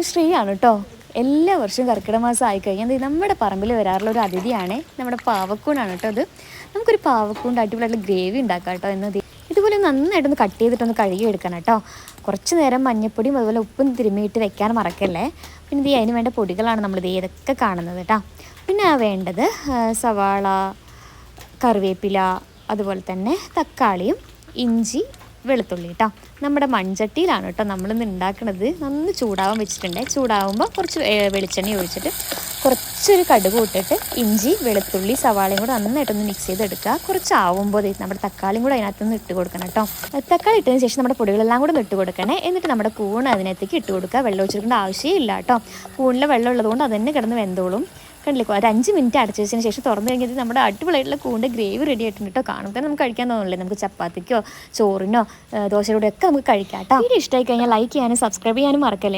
ശ്രീയാണ് കേട്ടോ. എല്ലാ വർഷവും കർക്കിടക മാസം ആയിക്കഴിഞ്ഞാൽ നമ്മുടെ പറമ്പിൽ വരാറുള്ള ഒരു അതിഥിയാണ് നമ്മുടെ പാവക്കൂണാണ് കേട്ടോ. അത് നമുക്കൊരു പാവക്കൂണ്ട് അടിപൊളിയായിട്ടുള്ള ഗ്രേവി ഉണ്ടാക്കാം കേട്ടോ. എന്നത് ഇതുപോലെ നന്നായിട്ടൊന്ന് കട്ട് ചെയ്തിട്ടൊന്ന് കഴുകി എടുക്കണം കേട്ടോ. കുറച്ച് നേരം മഞ്ഞപ്പൊടിയും അതുപോലെ ഉപ്പും തിരുമ്മിയിട്ട് വെക്കാൻ മറക്കല്ലേ. പിന്നെ അതിന് വേണ്ട പൊടികളാണ് നമ്മൾ ഇതൊക്കെ കാണുന്നത് കേട്ടോ. പിന്നെ വേണ്ടത് സവാള, കറിവേപ്പില, അതുപോലെ തന്നെ തക്കാളിയും ഇഞ്ചി, വെളുത്തുള്ളി കേട്ടോ. നമ്മുടെ മൺചട്ടിയിലാണ് കേട്ടോ നമ്മളിന്ന് ഉണ്ടാക്കുന്നത്. നന്ന് ചൂടാവാൻ വെച്ചിട്ടുണ്ട്. ചൂടാവുമ്പോൾ കുറച്ച് വെളിച്ചെണ്ണ ഒഴിച്ചിട്ട് കുറച്ചൊരു കടുക് ഇട്ടിട്ട് ഇഞ്ചി, വെളുത്തുള്ളി, സവാളയും കൂടെ നന്നായിട്ടൊന്ന് മിക്സ് ചെയ്തെടുക്കുക. കുറച്ചാവുമ്പോൾ നമ്മുടെ തക്കാളിയും കൂടെ അതിനകത്തുനിന്ന് ഇട്ട് കൊടുക്കണം കേട്ടോ. തക്കാളി ഇട്ടതിന് ശേഷം നമ്മുടെ പൊടികളെല്ലാം കൂടെ ഇട്ട് കൊടുക്കണേ. എന്നിട്ട് നമ്മുടെ കൂൺ അതിനകത്തേക്ക് ഇട്ട് കൊടുക്കുക. വെള്ളം ഒഴിച്ചെടുക്കേണ്ട ആവശ്യമില്ല കേട്ടോ. കൂണിലെ വെള്ളം ഉള്ളതുകൊണ്ട് അത് തന്നെ കിടന്ന് വെന്തോളും. കണ്ടില്ലേ, ഒരു 5 മിനിറ്റ് അടച്ചതിന് ശേഷം തുറന്നു കഴിഞ്ഞിട്ട് നമ്മുടെ അടിപൊളിയായിട്ടുള്ള കൂണിൻ്റെ ഗ്രേവി റെഡി ആയിട്ടുണ്ട് കേട്ടോ. കാണുമ്പോൾ തന്നെ നമുക്ക് കഴിക്കാൻ തോന്നില്ലേ. നമുക്ക് ചപ്പാത്തിക്കോ ചോറിനോ ദോശയുടെ ഒക്കെ നമുക്ക് കഴിക്കാം കേട്ടോ. വീഡിയോ ഇഷ്ടമായി കഴിഞ്ഞാൽ ലൈക്ക് ചെയ്യാനും സബ്സ്ക്രൈബ് ചെയ്യാനും മറക്കല്ലേ.